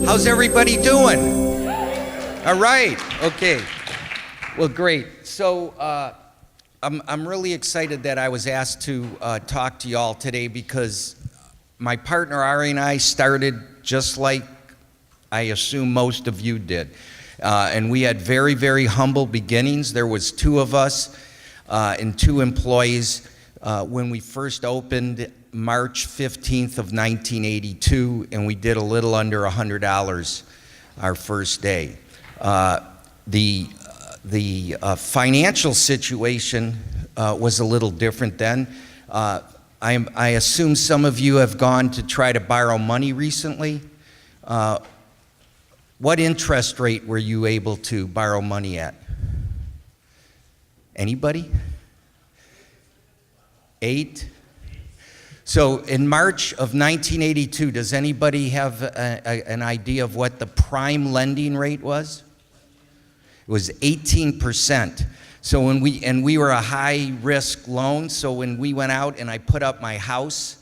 How's everybody doing? All right, okay. Well, great. So I'm really excited that I was asked to talk to you all today because my partner Ari and I started just like I assume most of you did. And we had very, very humble beginnings. There was two of us and two employees when we first opened March 15th of 1982, and we did a little under $100 our first day. The financial situation was a little different then. I assume some of you have gone to try to borrow money recently. What interest rate were you able to borrow money at? Anybody? 8? So in March of 1982, does anybody have an idea of what the prime lending rate was? It was 18%. So when we were a high risk loan, so when we went out and I put up my house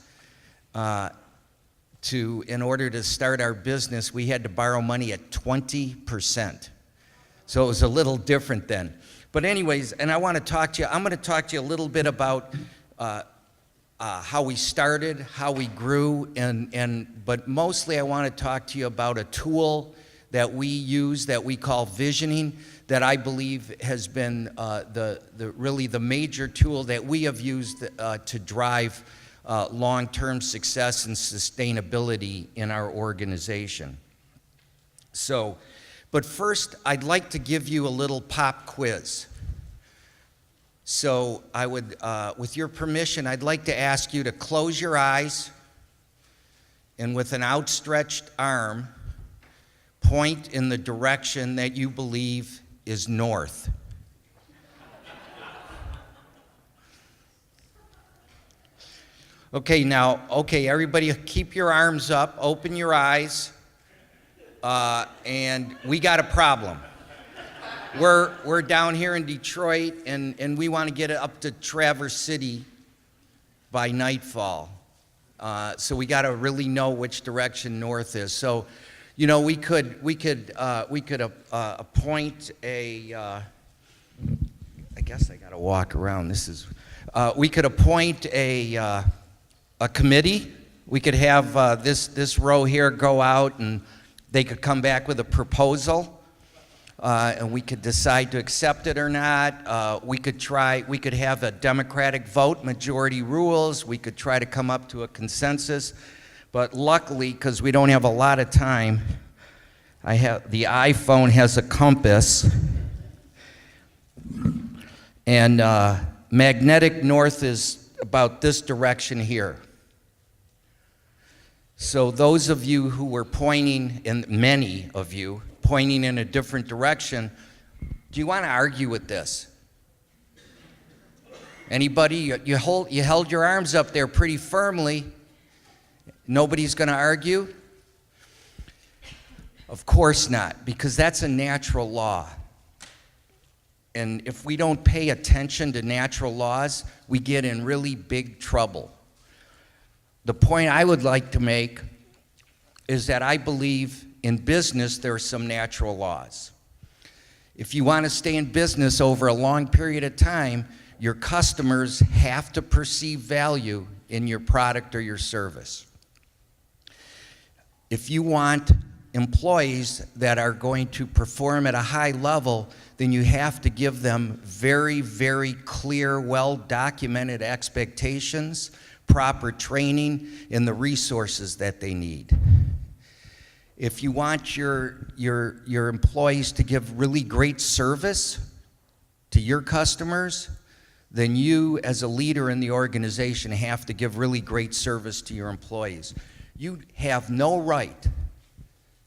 in order to start our business, we had to borrow money at 20%. So it was a little different then. But anyways, and I'm going to talk to you a little bit about how we started, how we grew, but mostly I want to talk to you about a tool that we use that we call visioning, that I believe has been really the major tool that we have used to drive long-term success and sustainability in our organization. So, but first, I'd like to give you a little pop quiz. So I would, with your permission, I'd like to ask you to close your eyes and with an outstretched arm, point in the direction that you believe is north. Okay, now, everybody keep your arms up, open your eyes, and we got a problem. We're down here in Detroit, and we want to get it up to Traverse City by nightfall. So we got to really know which direction north is. So, you know, we could appoint a. I guess I got to walk around. We could appoint a committee. We could have this row here go out, and they could come back with a proposal. And we could decide to accept it or not. We could have a democratic vote, majority rules. We could try to come up to a consensus. But luckily, because we don't have a lot of time, the iPhone has a compass. And magnetic north is about this direction here. So those of you who were pointing, and many of you, pointing in a different direction, do you want to argue with this? Anybody? You held your arms up there pretty firmly. Nobody's going to argue? Of course not, because that's a natural law. And if we don't pay attention to natural laws, we get in really big trouble. The point I would like to make is that I believe in business, there are some natural laws. If you want to stay in business over a long period of time, your customers have to perceive value in your product or your service. If you want employees that are going to perform at a high level, then you have to give them very, very clear, well-documented expectations, proper training, and the resources that they need. If you want your employees to give really great service to your customers, then you as a leader in the organization have to give really great service to your employees. You have no right,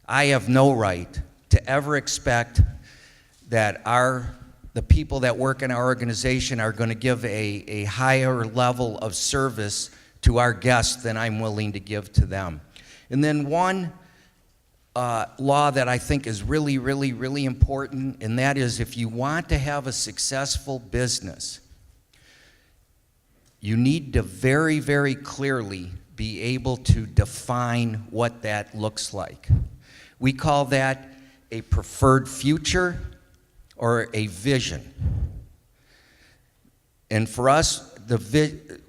I have no right to ever expect that the people that work in our organization are going to give a higher level of service to our guests than I'm willing to give to them. And then one law that I think is really, really, really important, and that is if you want to have a successful business, you need to very, very clearly be able to define what that looks like. We call that a preferred future or a vision. And for us,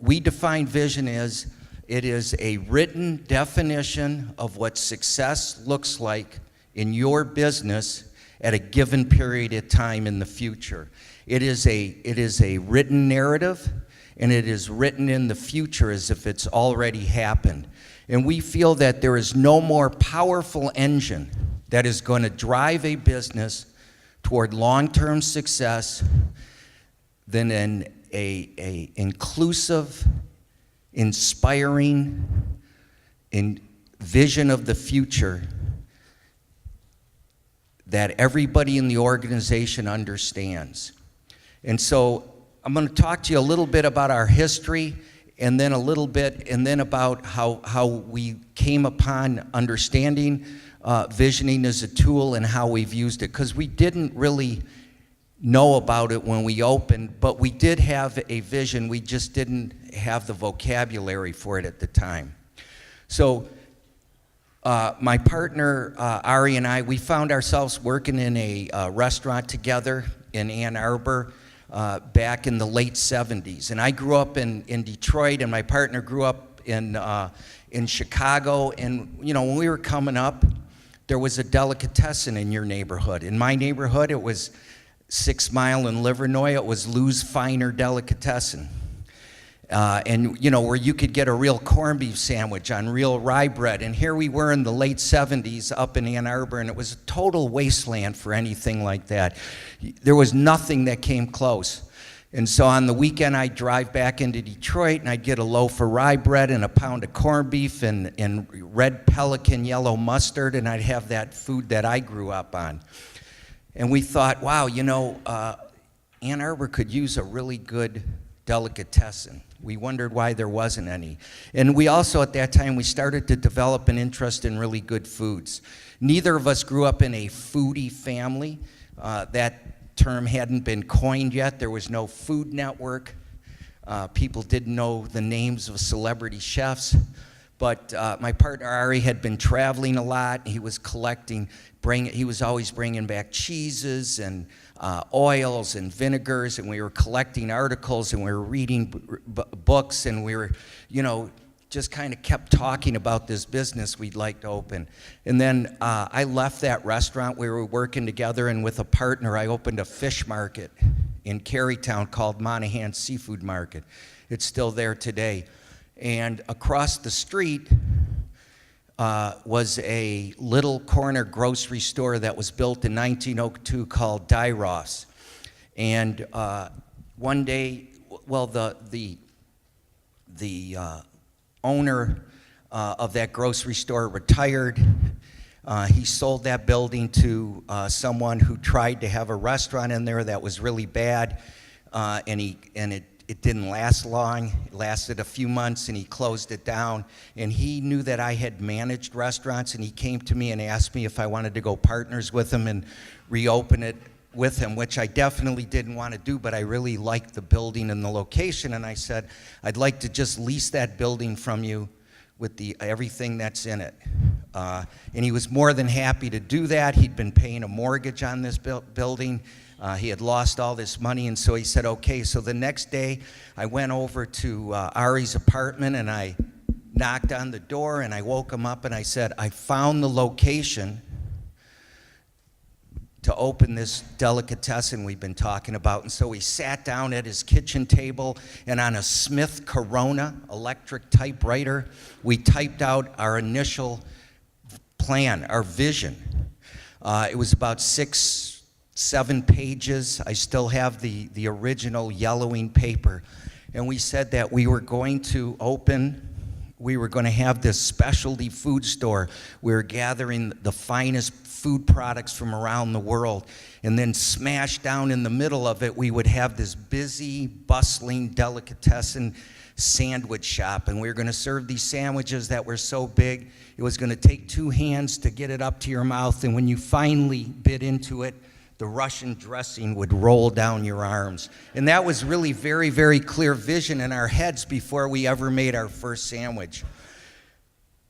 we define vision as it is a written definition of what success looks like in your business at a given period of time in the future. It is a written narrative, and it is written in the future as if it's already happened. And we feel that there is no more powerful engine that is going to drive a business toward long-term success than an inclusive, inspiring vision of the future that everybody in the organization understands. And so I'm going to talk to you a little bit about our history, and then about how we came upon understanding visioning as a tool and how we've used it, because we didn't really know about it when we opened, but we did have a vision. We just didn't have the vocabulary for it at the time. So my partner, Ari, and I, we found ourselves working in a restaurant together in Ann Arbor back in the late 70s. And I grew up in Detroit, and my partner grew up in Chicago. And, you know, when we were coming up, there was a delicatessen in your neighborhood. In my neighborhood, it was 6 Mile in Livernois. It was Lou's Finer Delicatessen. And, you know, where you could get a real corned beef sandwich on real rye bread. And here we were in the late 70s up in Ann Arbor, and it was a total wasteland for anything like that. There was nothing that came close. And so on the weekend, I'd drive back into Detroit, and I'd get a loaf of rye bread and a pound of corned beef and red Pelican yellow mustard, and I'd have that food that I grew up on. And we thought, wow, you know, Ann Arbor could use a really good delicatessen. We wondered why there wasn't any. And we also, at that time, we started to develop an interest in really good foods. Neither of us grew up in a foodie family. That term hadn't been coined yet. There was no Food Network. People didn't know the names of celebrity chefs. But my partner Ari had been traveling a lot. He was he was always bringing back cheeses and oils and vinegars, and we were collecting articles, and we were reading books, and we were, you know, just kind of kept talking about this business we'd like to open. And then I left that restaurant. We were working together, and with a partner, I opened a fish market in Carytown called Monahan Seafood Market. It's still there today. And across the street was a little corner grocery store that was built in 1902 called Dyross. And one day, well, the owner of that grocery store retired. He sold that building to someone who tried to have a restaurant in there that was really bad, and it didn't last long. It lasted a few months, and he closed it down. And he knew that I had managed restaurants, and he came to me and asked me if I wanted to go partners with him and reopen it with him, which I definitely didn't want to do, but I really liked the building and the location. And I said, I'd like to just lease that building from you with everything that's in it. And he was more than happy to do that. He'd been paying a mortgage on this building. He had lost all this money, and so he said, okay. So the next day, I went over to Ari's apartment, and I knocked on the door, and I woke him up, and I said, I found the location to open this delicatessen we've been talking about. And so we sat down at his kitchen table, and on a Smith Corona electric typewriter, we typed out our initial plan, our vision. It was about 6-7 pages. I still have the original yellowing paper. And we said that we were going to have this specialty food store. We were gathering the finest food products from around the world. And then smashed down in the middle of it, we would have this busy, bustling delicatessen sandwich shop. And we were going to serve these sandwiches that were so big, it was going to take 2 hands to get it up to your mouth. And when you finally bit into it, the Russian dressing would roll down your arms. And that was really very, very clear vision in our heads before we ever made our first sandwich.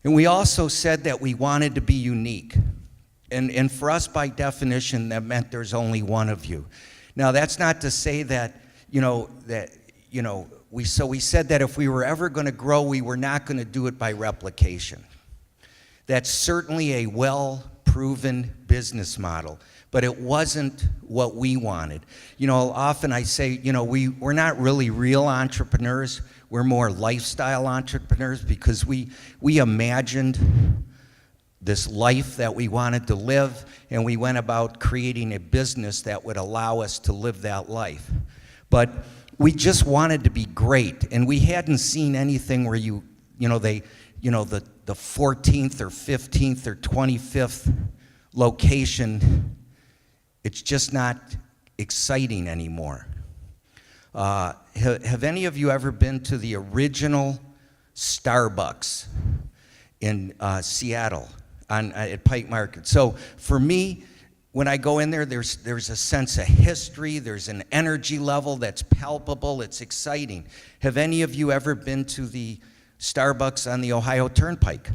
And we also said that we wanted to be unique. And for us, by definition, that meant there's only one of you. Now, that's not to say that, we said that if we were ever going to grow, we were not going to do it by replication. That's certainly a well-proven business model, but it wasn't what we wanted. Often I say, we're not really real entrepreneurs. We're more lifestyle entrepreneurs because we imagined this life that we wanted to live, and we went about creating a business that would allow us to live that life. But we just wanted to be great, and we hadn't seen anything where the 14th or 15th or 25th location, it's just not exciting anymore. Have any of you ever been to the original Starbucks in Seattle at Pike Market? So for me, when I go in there, there's a sense of history, there's an energy level that's palpable, it's exciting. Have any of you ever been to the Starbucks on the Ohio Turnpike?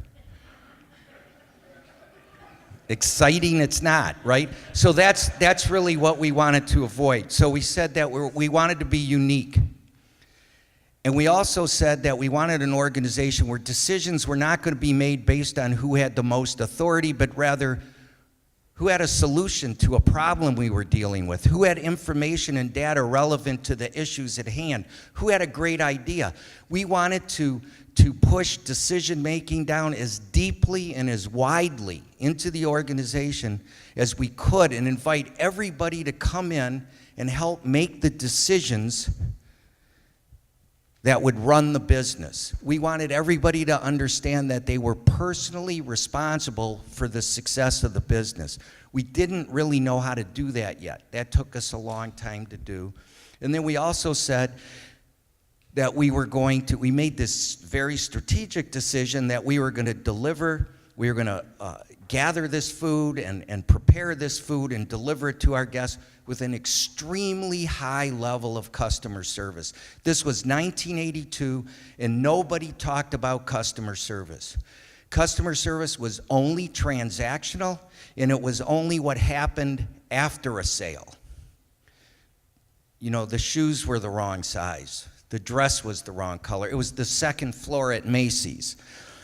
Exciting, it's not, right? So that's really what we wanted to avoid. So we said that we wanted to be unique. And we also said that we wanted an organization where decisions were not going to be made based on who had the most authority, but rather who had a solution to a problem we were dealing with, who had information and data relevant to the issues at hand, who had a great idea. We wanted to push decision-making down as deeply and as widely into the organization as we could and invite everybody to come in and help make the decisions that would run the business. We wanted everybody to understand that they were personally responsible for the success of the business. We didn't really know how to do that yet. That took us a long time to do. And then we also said that we made this very strategic decision that we were going to deliver, we were going to gather this food and prepare this food and deliver it to our guests with an extremely high level of customer service. This was 1982, and nobody talked about customer service. Customer service was only transactional, and it was only what happened after a sale. The shoes were the wrong size. The dress was the wrong color. It was the second floor at Macy's.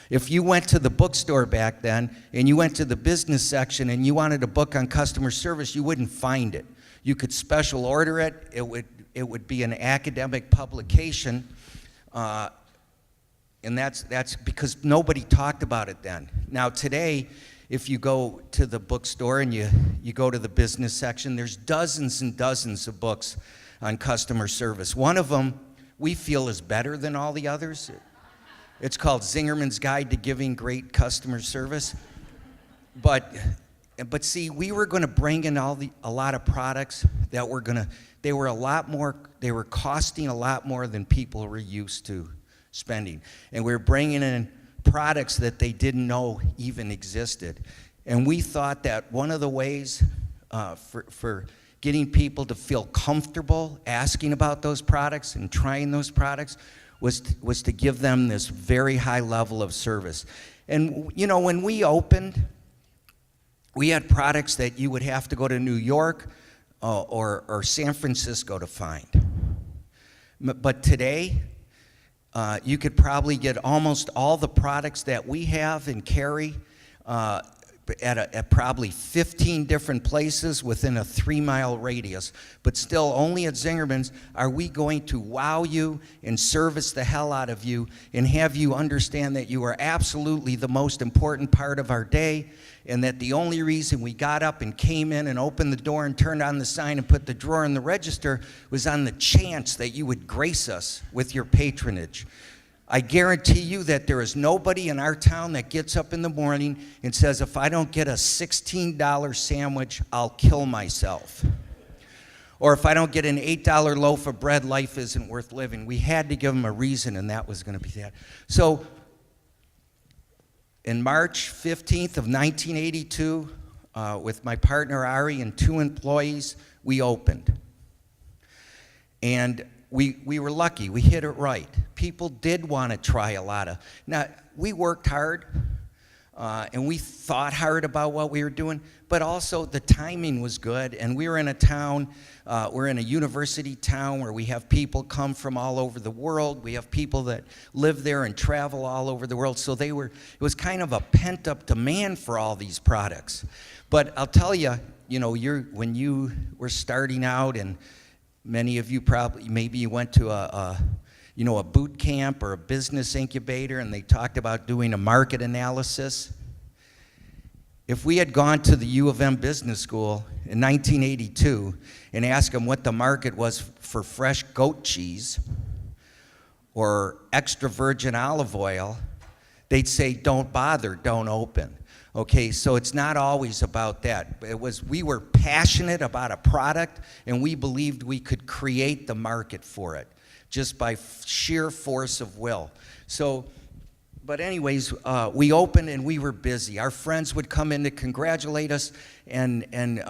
If you went to the bookstore back then and you went to the business section and you wanted a book on customer service, you wouldn't find it. You could special order it. It would be an academic publication, and that's because nobody talked about it then. Now today, if you go to the bookstore and you go to the business section, there's dozens and dozens of books on customer service. One of them we feel is better than all the others. It's called Zingerman's Guide to Giving Great Customer Service. But see, we were going to bring in a lot of products that they were costing a lot more than people were used to spending. And we were bringing in products that they didn't know even existed. And we thought that one of the ways for getting people to feel comfortable asking about those products and trying those products was to give them this very high level of service. And when we opened, we had products that you would have to go to New York or San Francisco to find. But today, you could probably get almost all the products that we have and carry at probably 15 different places within a 3-mile radius. But still, only at Zingerman's are we going to wow you and service the hell out of you and have you understand that you are absolutely the most important part of our day, and that the only reason we got up and came in and opened the door and turned on the sign and put the drawer in the register was on the chance that you would grace us with your patronage. I guarantee you that there is nobody in our town that gets up in the morning and says, if I don't get a $16 sandwich, I'll kill myself. Or if I don't get an $8 loaf of bread, life isn't worth living. We had to give them a reason, and that was going to be that. So in March 15th of 1982, with my partner Ari and 2 employees, we opened. And we were lucky. We hit it right. People did want to try a lot of. Now, we worked hard. And we thought hard about what we were doing, but also the timing was good. And we were in a town, we're in a university town where we have people come from all over the world. We have people that live there and travel all over the world. So it was kind of a pent-up demand for all these products. But I'll tell you, when you were starting out, and many of you probably, maybe you went to a boot camp or a business incubator, and they talked about doing a market analysis. If we had gone to the U of M Business School in 1982 and asked them what the market was for fresh goat cheese or extra virgin olive oil, they'd say, don't bother, don't open. Okay, so it's not always about that. We were passionate about a product, and we believed we could create the market for it just by sheer force of will. So, but anyways, we opened and we were busy. Our friends would come in to congratulate us, and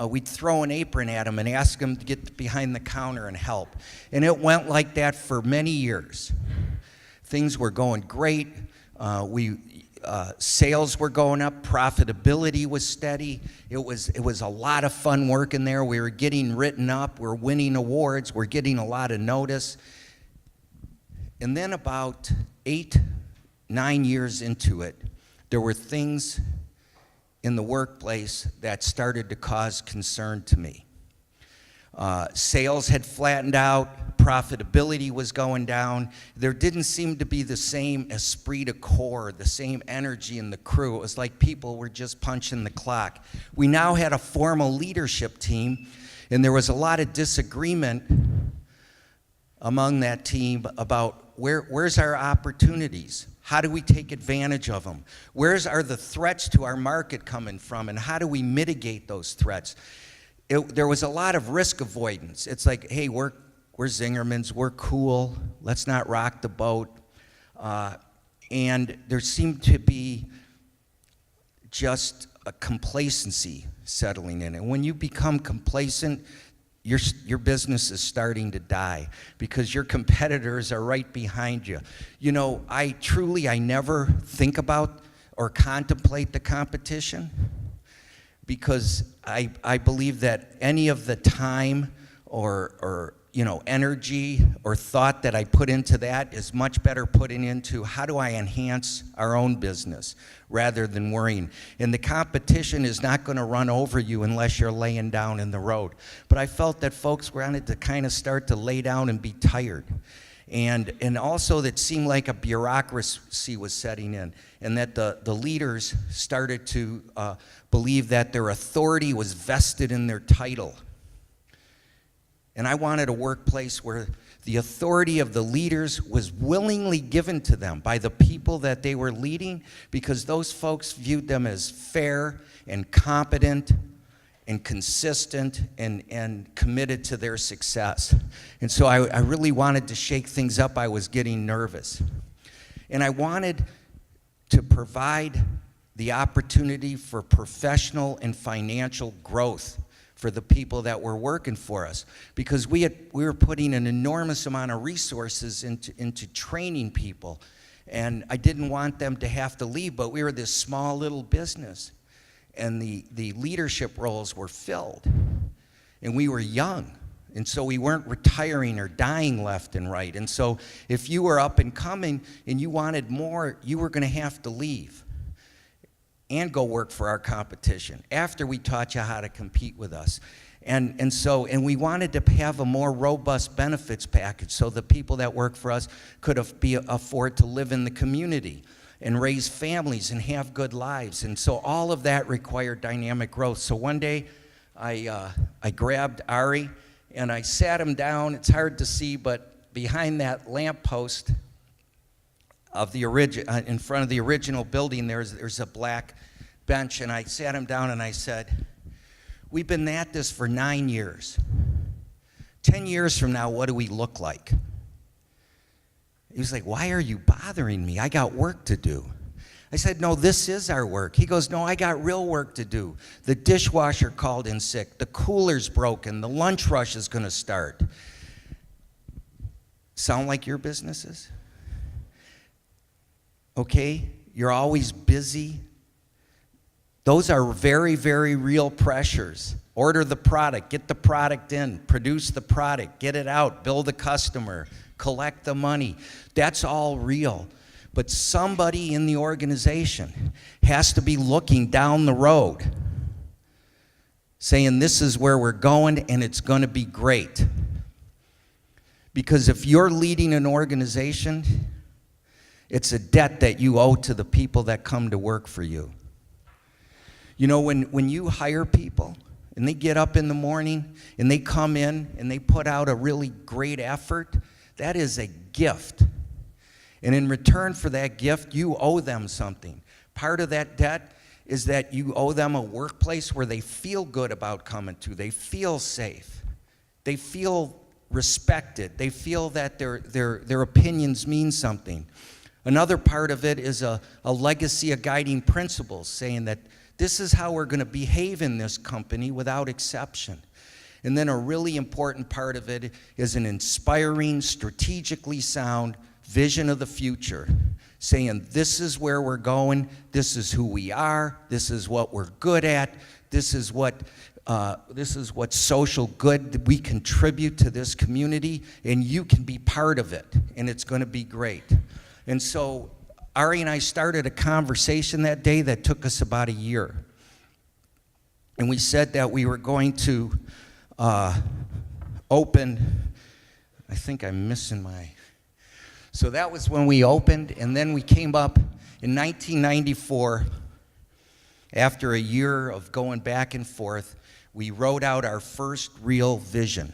we'd throw an apron at them and ask them to get behind the counter and help. And it went like that for many years. Things were going great. Sales were going up. Profitability was steady. It was a lot of fun working there. We were getting written up. We're winning awards. We're getting a lot of notice. And then about 8-9 years into it, there were things in the workplace that started to cause concern to me. Sales had flattened out, profitability was going down. There didn't seem to be the same esprit de corps, the same energy in the crew. It was like people were just punching the clock. We now had a formal leadership team, and there was a lot of disagreement among that team about where's our opportunities? How do we take advantage of them? Where's are the threats to our market coming from, and how do we mitigate those threats? There was a lot of risk avoidance. It's like, hey, we're Zingermans, we're cool, let's not rock the boat. And there seemed to be just a complacency settling in. And when you become complacent, your business is starting to die because your competitors are right behind you. I never think about or contemplate the competition because I believe that any of the time or energy or thought that I put into that is much better putting into how do I enhance our own business rather than worrying. And the competition is not going to run over you unless you're laying down in the road. But I felt that folks wanted to kind of start to lay down and be tired. And also that seemed like a bureaucracy was setting in, and that the leaders started to believe that their authority was vested in their title. And I wanted a workplace where the authority of the leaders was willingly given to them by the people that they were leading, because those folks viewed them as fair and competent and consistent and committed to their success. And so I really wanted to shake things up. I was getting nervous. And I wanted to provide the opportunity for professional and financial growth for the people that were working for us, because we were putting an enormous amount of resources into training people, and I didn't want them to have to leave, but we were this small little business, and the leadership roles were filled, and we were young, and so we weren't retiring or dying left and right. And so if you were up and coming and you wanted more, you were going to have to leave and go work for our competition after we taught you how to compete with us. And we wanted to have a more robust benefits package so the people that work for us could afford to live in the community and raise families and have good lives. And so all of that required dynamic growth. So one day I grabbed Ari and I sat him down. It's hard to see, but behind that lamppost of the in front of the original building, there's a black bench, and I sat him down and I said, we've been at this for 9 years. 10 years from now, what do we look like? He was like, why are you bothering me? I got work to do. I said, no, this is our work. He goes, no, I got real work to do. The dishwasher called in sick. The cooler's broken. The lunch rush is going to start. Sound like your businesses? Okay, you're always busy. Those are very, very real pressures. Order the product, get the product in, produce the product, get it out, bill the customer, collect the money. That's all real. But somebody in the organization has to be looking down the road, saying this is where we're going and it's going to be great. Because if you're leading an organization, it's a debt that you owe to the people that come to work for you. You know, when you hire people and they get up in the morning and they come in and they put out a really great effort, that is a gift. And in return for that gift, you owe them something. Part of that debt is that you owe them a workplace where they feel good about coming to. They feel safe. They feel respected. They feel that their opinions mean something. Another part of it is a legacy of guiding principles, saying that this is how we're going to behave in this company without exception. And then a really important part of it is an inspiring, strategically sound vision of the future, saying this is where we're going, this is who we are, this is what we're good at, this is what social good that we contribute to this community, and you can be part of it, and it's going to be great. And so Ari and I started a conversation that day that took us about a year. And we said that we were going to open, I think I'm missing my, so that was when we opened, and then we came up in 1994, after a year of going back and forth, we wrote out our first real vision.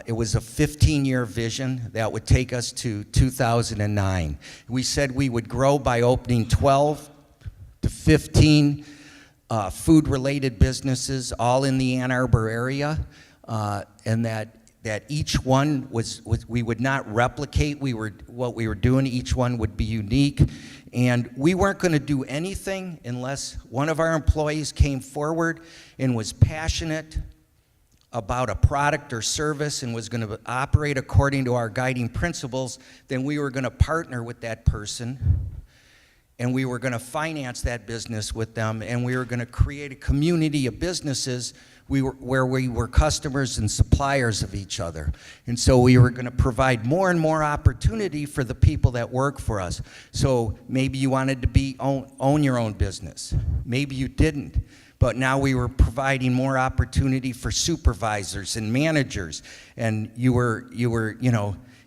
It was a 15-year vision that would take us to 2009. We said we would grow by opening 12 to 15 food-related businesses, all in the Ann Arbor area, and that each one was we would not replicate what we were doing. Each one would be unique, and we weren't going to do anything unless one of our employees came forward and was passionate about a product or service and was going to operate according to our guiding principles. Then we were going to partner with that person, and we were going to finance that business with them, and we were going to create a community of businesses where we were customers and suppliers of each other. And so we were going to provide more and more opportunity for the people that work for us. So maybe you wanted to own your own business. Maybe you didn't. But now we were providing more opportunity for supervisors and managers. And you were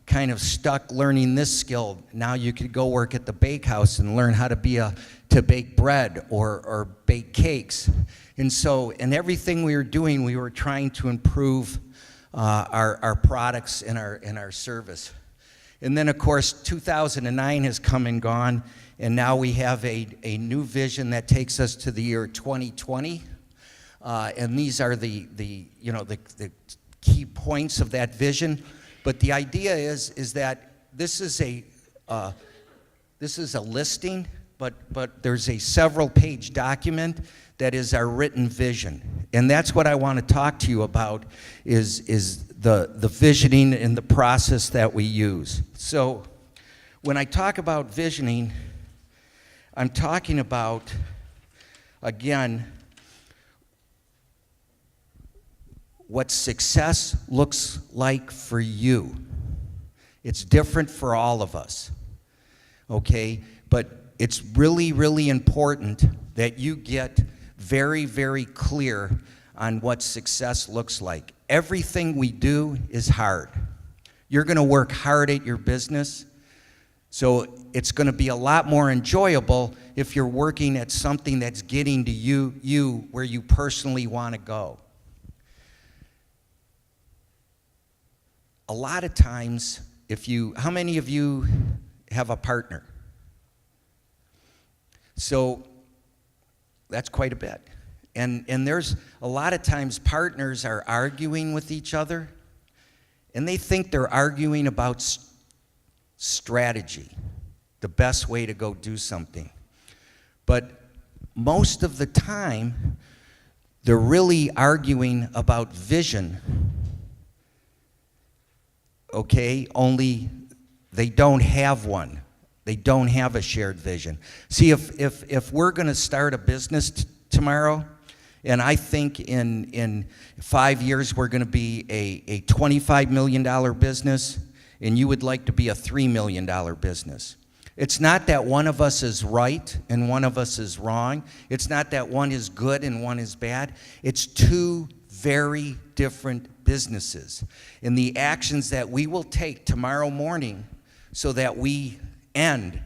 kind of stuck learning this skill. Now you could go work at the bakehouse and learn how to bake bread or bake cakes. And so, in everything we were doing, we were trying to improve our products and our service. And then, of course, 2009 has come and gone, and now we have a new vision that takes us to the year 2020. And these are the key points of that vision. But the idea is that this is a listing, but there's a several-page document that is our written vision. And that's what I want to talk to you about is the visioning and the process that we use. So when I talk about visioning, I'm talking about, again, what success looks like for you. It's different for all of us, okay? But it's really, really important that you get very, very clear on what success looks like. Everything we do is hard. You're going to work hard at your business, so it's going to be a lot more enjoyable if you're working at something that's getting to you where you personally want to go. A lot of times, how many of you have a partner? So that's quite a bit. And there's a lot of times partners are arguing with each other, and they think they're arguing about strategy, the best way to go do something. But most of the time, they're really arguing about vision, okay? Only they don't have one. They don't have a shared vision. See, if we're going to start a business tomorrow, and I think in 5 years we're going to be a $25 million business, and you would like to be a $3 million business. It's not that one of us is right and one of us is wrong. It's not that one is good and one is bad. It's two very different businesses. And the actions that we will take tomorrow morning so that we end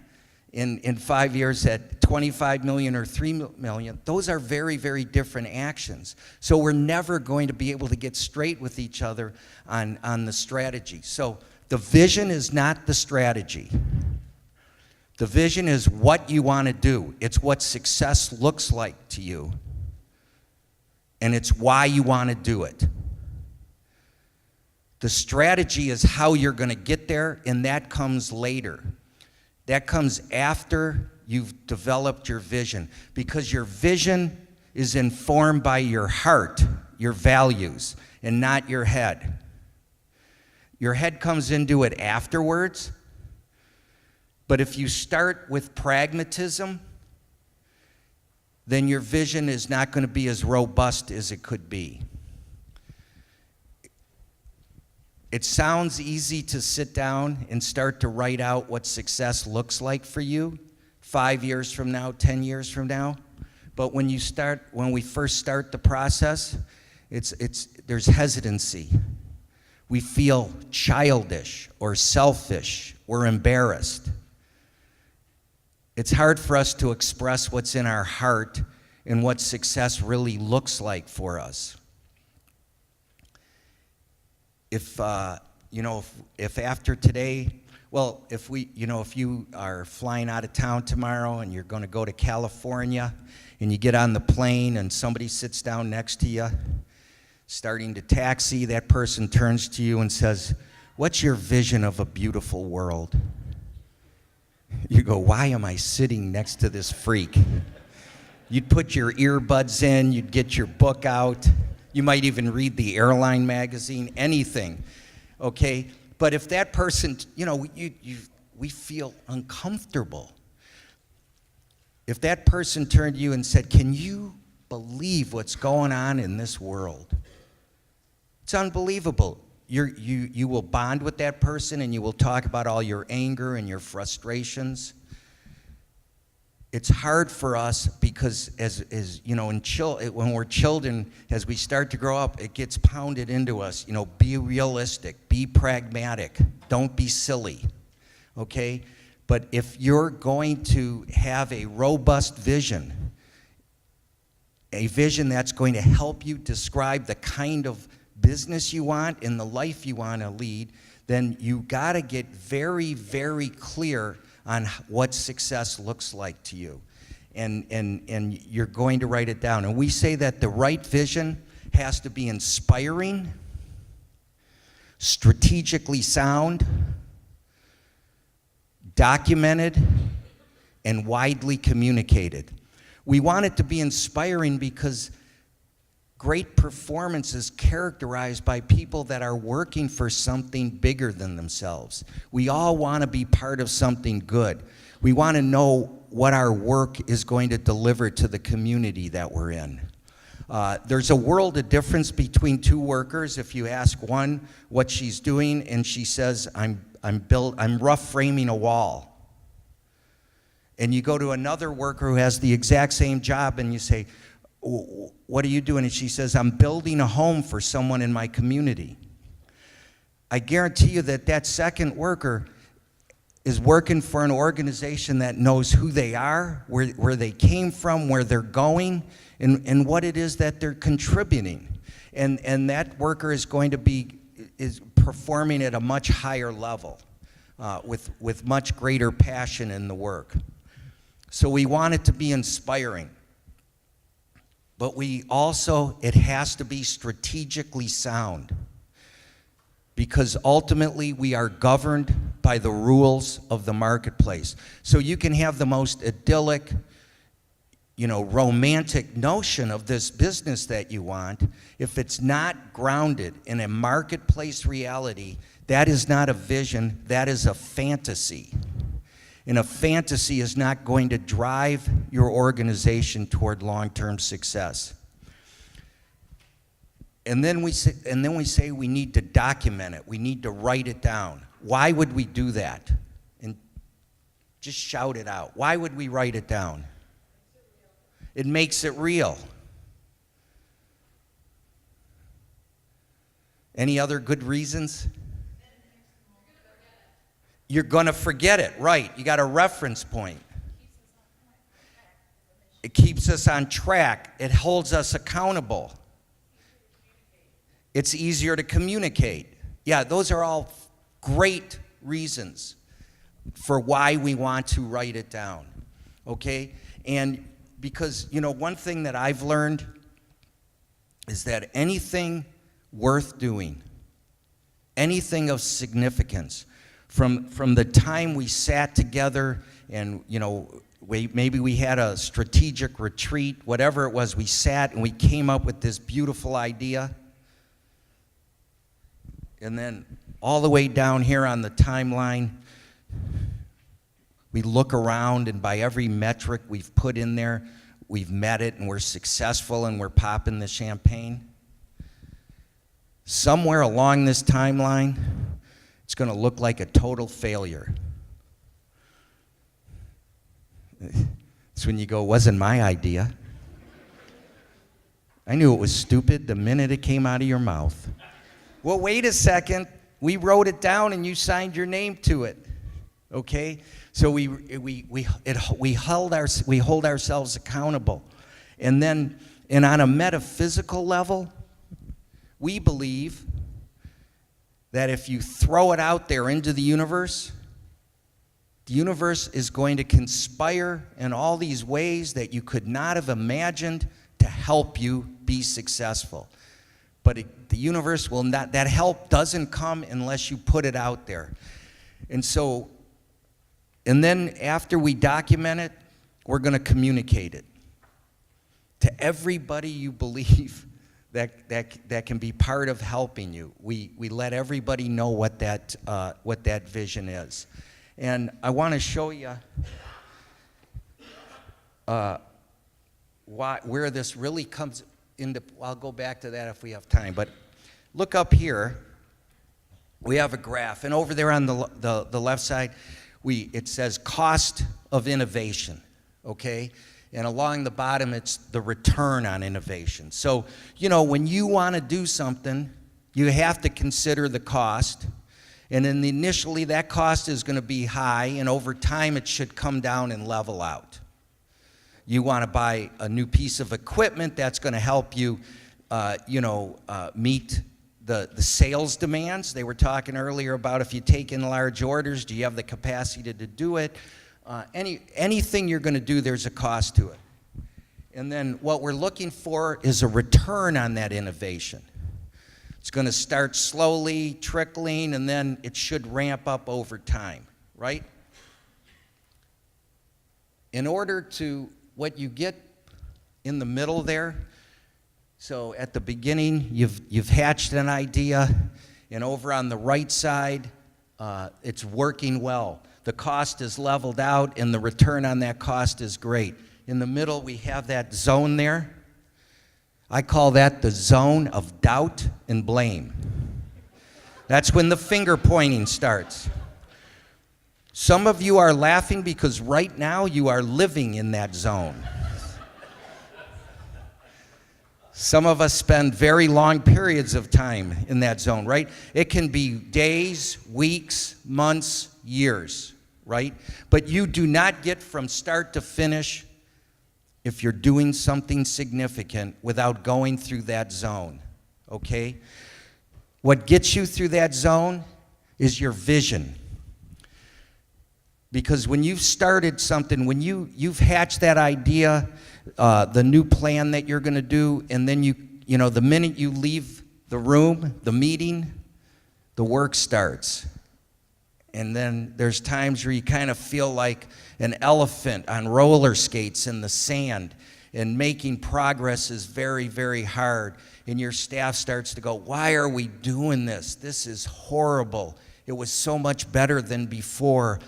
in 5 years at 25 million or 3 million, those are very, very different actions. So we're never going to be able to get straight with each other on the strategy. So the vision is not the strategy. The vision is what you want to do. It's what success looks like to you. And it's why you want to do it. The strategy is how you're going to get there, and that comes later. That comes after you've developed your vision, because your vision is informed by your heart, your values, and not your head. Your head comes into it afterwards, but if you start with pragmatism, then your vision is not going to be as robust as it could be. It sounds easy to sit down and start to write out what success looks like for you 5 years from now, 10 years from now. But when we first start the process, there's hesitancy. We feel childish or selfish or embarrassed. It's hard for us to express what's in our heart and what success really looks like for us. If after today, well, if you are flying out of town tomorrow and you're going to go to California and you get on the plane and somebody sits down next to you, starting to taxi, that person turns to you and says, "What's your vision of a beautiful world?" You go, "Why am I sitting next to this freak?" You'd put your earbuds in, you'd get your book out. You might even read the airline magazine, anything, okay? But if that person, we feel uncomfortable. If that person turned to you and said, "Can you believe what's going on in this world?" It's unbelievable. You will bond with that person and you will talk about all your anger and your frustrations. It's hard for us because when we're children, as we start to grow up, it gets pounded into us, be realistic, be pragmatic, don't be silly, okay? But if you're going to have a robust vision, a vision that's going to help you describe the kind of business you want and the life you want to lead, then you got to get very, very clear on what success looks like to you. And you're going to write it down. And we say that the right vision has to be inspiring, strategically sound, documented, and widely communicated. We want it to be inspiring because great performance is characterized by people that are working for something bigger than themselves. We all want to be part of something good. We want to know what our work is going to deliver to the community that we're in. There's a world of difference between two workers. If you ask one what she's doing and she says, I'm rough framing a wall. And you go to another worker who has the exact same job and you say, "What are you doing?" And she says, "I'm building a home for someone in my community." I guarantee you that second worker is working for an organization that knows who they are, where they came from, where they're going, and what it is that they're contributing. And that worker is going to is performing at a much higher level with much greater passion in the work. So we want it to be inspiring. But it has to be strategically sound, because ultimately we are governed by the rules of the marketplace. So you can have the most idyllic, romantic notion of this business that you want. If it's not grounded in a marketplace reality, that is not a vision, that is a fantasy. And a fantasy is not going to drive your organization toward long-term success. And then we say we need to document it. We need to write it down. Why would we do that? And just shout it out. Why would we write it down? It makes it real. Any other good reasons? You're going to forget it, right? You got a reference point. It keeps us on track. It holds us accountable. It's easier to communicate. Yeah, those are all great reasons for why we want to write it down, okay? And because, one thing that I've learned is that anything worth doing, anything of significance, from the time we sat together and, maybe we had a strategic retreat, whatever it was, we sat and we came up with this beautiful idea. And then all the way down here on the timeline, we look around and by every metric we've put in there, we've met it and we're successful and we're popping the champagne. Somewhere along this timeline, it's going to look like a total failure. It's when you go, wasn't my idea. I knew it was stupid the minute it came out of your mouth. Well, wait a second. We wrote it down and you signed your name to it. Okay? So we hold ourselves accountable. And on a metaphysical level, we believe that if you throw it out there into the universe is going to conspire in all these ways that you could not have imagined to help you be successful. But the universe will not, that help doesn't come unless you put it out there. And then after we document it, we're going to communicate it to everybody you believe that can be part of helping you. We let everybody know what that vision is. And I want to show you where this really comes into. I'll go back to that if we have time. But look up here. We have a graph, and over there on the left side, it says cost of innovation. Okay. And along the bottom, it's the return on innovation. So, when you want to do something, you have to consider the cost. And then initially, that cost is going to be high, and over time, it should come down and level out. You want to buy a new piece of equipment that's going to help you, meet the sales demands. They were talking earlier about if you take in large orders, do you have the capacity to do it? Anything you're going to do, there's a cost to it. And then what we're looking for is a return on that innovation. It's going to start slowly, trickling, and then it should ramp up over time, right? In order to, what you get in the middle there, so at the beginning, you've hatched an idea, and over on the right side, it's working well. The cost is leveled out, and the return on that cost is great. In the middle, we have that zone there. I call that the zone of doubt and blame. That's when the finger pointing starts. Some of you are laughing because right now you are living in that zone. Some of us spend very long periods of time in that zone, right? It can be days, weeks, months, years, right? But you do not get from start to finish if you're doing something significant without going through that zone, okay? What gets you through that zone is your vision. Because when you've started something, when you've hatched that idea, the new plan that you're going to do, and then the minute you leave the room, the meeting, the work starts. And then there's times where you kind of feel like an elephant on roller skates in the sand, and making progress is very, very hard. And your staff starts to go, why are we doing this? This is horrible. It was so much better than before.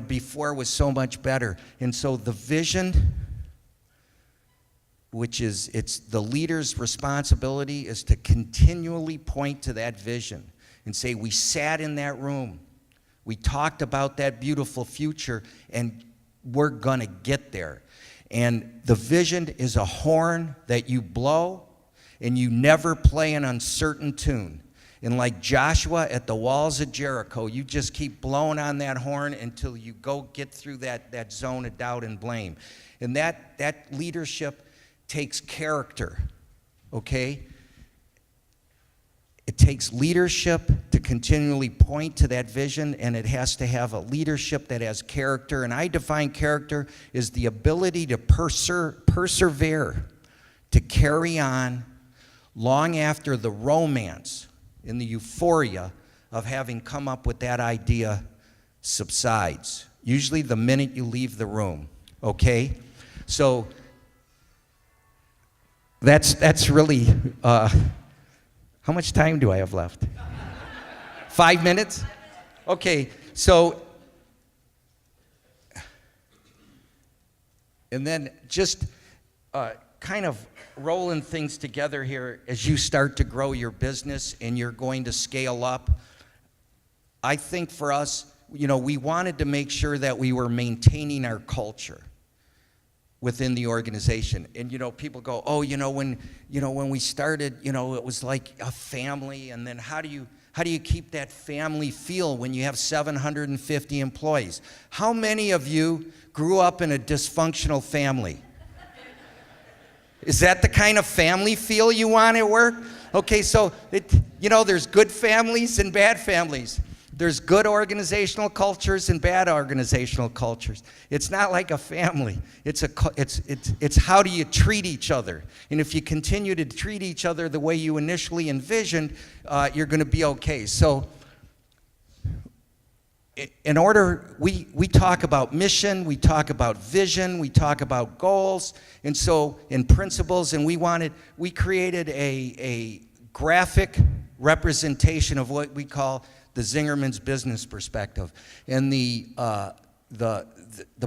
before was so much better. And so the vision, it's the leader's responsibility, is to continually point to that vision and say, we sat in that room, we talked about that beautiful future, and we're gonna get there. And the vision is a horn that you blow, and you never play an uncertain tune. And like Joshua at the walls of Jericho, you just keep blowing on that horn until you go get through that zone of doubt and blame. And that leadership takes character, okay? It takes leadership to continually point to that vision, and it has to have a leadership that has character. And I define character as the ability to persevere, to carry on long after the romance and the euphoria of having come up with that idea subsides. Usually the minute you leave the room, okay? So that's really, how much time do I have left? 5 minutes? Okay, so, and then just kind of rolling things together here as you start to grow your business and you're going to scale up. I think for us, we wanted to make sure that we were maintaining our culture within the organization. And people go, oh, when we started, it was like a family, and then how do you keep that family feel when you have 750 employees? How many of you grew up in a dysfunctional family? Is that the kind of family feel you want at work? Okay, so there's good families and bad families. There's good organizational cultures and bad organizational cultures. It's not like a family. It's how do you treat each other? And if you continue to treat each other the way you initially envisioned, you're going to be okay. So we talk about mission, we talk about vision, we talk about goals, and so in principles, and we created a graphic representation of what we call the Zingerman's business perspective. And the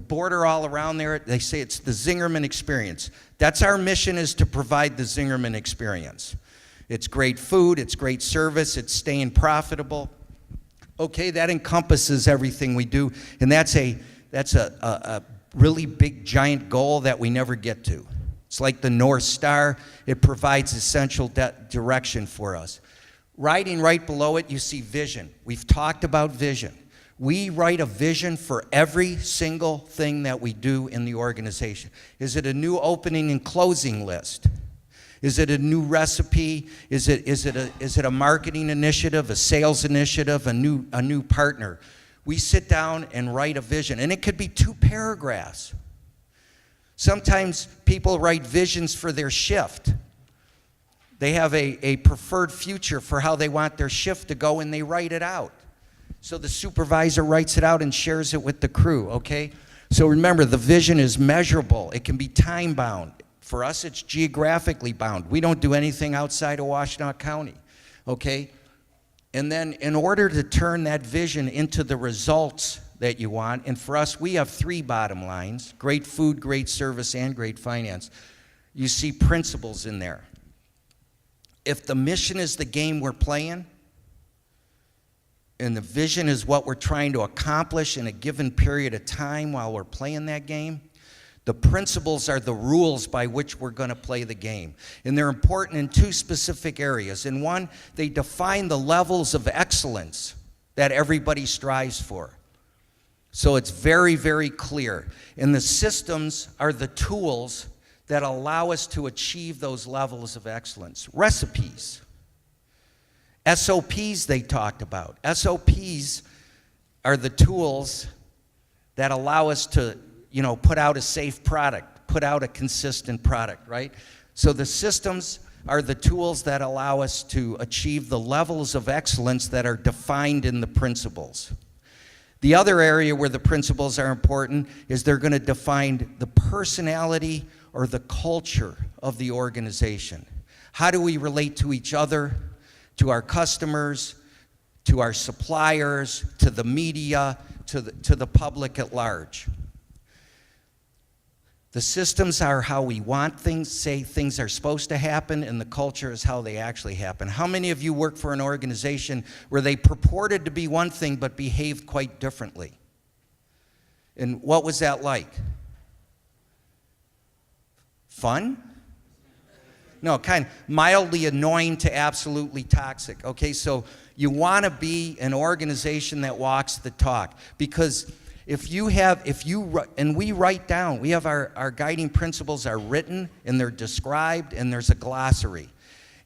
border all around there, they say it's the Zingerman experience. That's our mission, is to provide the Zingerman experience. It's great food, it's great service, it's staying profitable. Okay, that encompasses everything we do, and that's a really big, giant goal that we never get to. It's like the North Star. It provides essential direction for us. Writing right below it, you see vision. We've talked about vision. We write a vision for every single thing that we do in the organization. Is it a new opening and closing list? Is it a new recipe? Is it a marketing initiative, a sales initiative, a new partner? We sit down and write a vision, and it could be 2 paragraphs. Sometimes people write visions for their shift. They have a preferred future for how they want their shift to go, and they write it out. So the supervisor writes it out and shares it with the crew, okay? So remember, the vision is measurable. It can be time-bound. For us, it's geographically bound. We don't do anything outside of Washtenaw County, okay? And then in order to turn that vision into the results that you want, and for us, we have 3 bottom lines: great food, great service, and great finance. You see principles in there. If the mission is the game we're playing, and the vision is what we're trying to accomplish in a given period of time while we're playing that game, the principles are the rules by which we're going to play the game. And they're important in 2 specific areas. In one, they define the levels of excellence that everybody strives for. So it's very, very clear. And the systems are the tools that allow us to achieve those levels of excellence. Recipes. SOPs they talked about. SOPs are the tools that allow us to, put out a safe product, put out a consistent product, right? So the systems are the tools that allow us to achieve the levels of excellence that are defined in the principles. The other area where the principles are important is they're going to define the personality or the culture of the organization. How do we relate to each other, to our customers, to our suppliers, to the media, to the public at large. The systems are how we want things, say things are supposed to happen, and the culture is how they actually happen. How many of you work for an organization where they purported to be one thing but behaved quite differently? And what was that like? Fun? No, kind of mildly annoying to absolutely toxic. Okay, so you want to be an organization that walks the talk, because and we write down, we have our guiding principles are written and they're described and there's a glossary.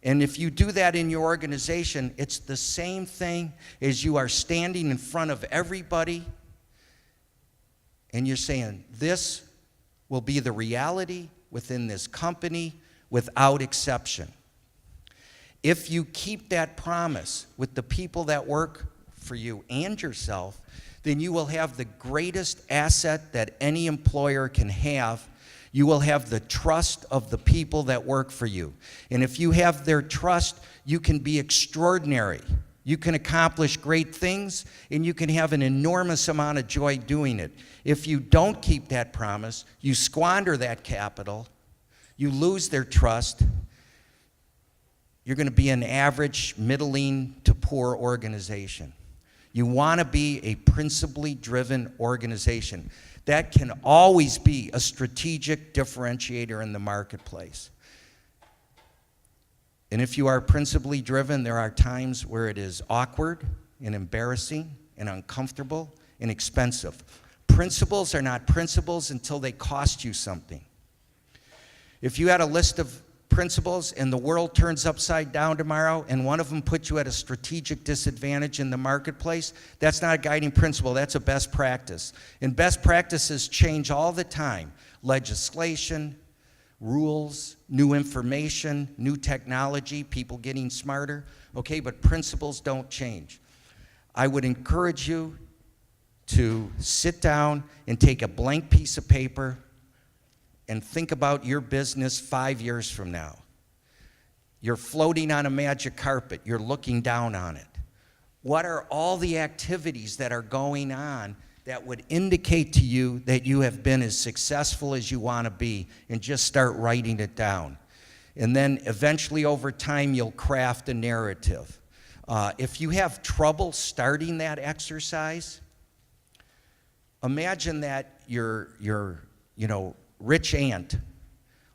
And if you do that in your organization, it's the same thing as you are standing in front of everybody and you're saying, this will be the reality within this company without exception. If you keep that promise with the people that work for you and yourself, then you will have the greatest asset that any employer can have. You will have the trust of the people that work for you. And if you have their trust, you can be extraordinary. You can accomplish great things, and you can have an enormous amount of joy doing it. If you don't keep that promise, you squander that capital, you lose their trust, you're going to be an average, middling to poor organization. You want to be a principally driven organization. That can always be a strategic differentiator in the marketplace. And if you are principally driven, there are times where it is awkward and embarrassing and uncomfortable and expensive. Principles are not principles until they cost you something. If you had a list of principles and the world turns upside down tomorrow and one of them puts you at a strategic disadvantage in the marketplace, that's not a guiding principle, that's a best practice. And best practices change all the time. Legislation, rules, new information, new technology, people getting smarter, okay, but principles don't change. I would encourage you to sit down and take a blank piece of paper and think about your business 5 years from now. You're floating on a magic carpet. You're looking down on it. What are all the activities that are going on that would indicate to you that you have been as successful as you want to be? And just start writing it down. And then eventually over time, you'll craft a narrative. If you have trouble starting that exercise, imagine that your rich aunt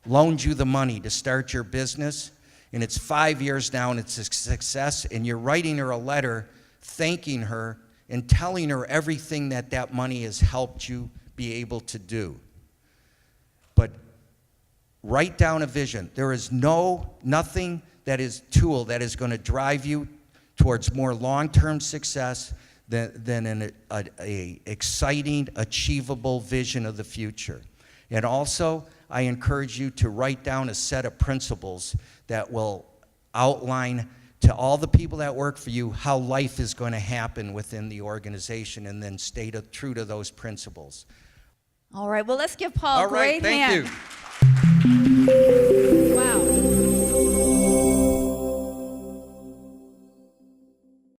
loaned you the money to start your business, and it's 5 years now and it's a success, and you're writing her a letter thanking her and telling her everything that money has helped you be able to do. But write down a vision. There is nothing that is tool that is going to drive you towards more long-term success than an exciting, achievable vision of the future. And also, I encourage you to write down a set of principles that will outline to all the people that work for you how life is going to happen within the organization, and then stay true to those principles. All right, well, let's give Paul a great hand. All right, thank you.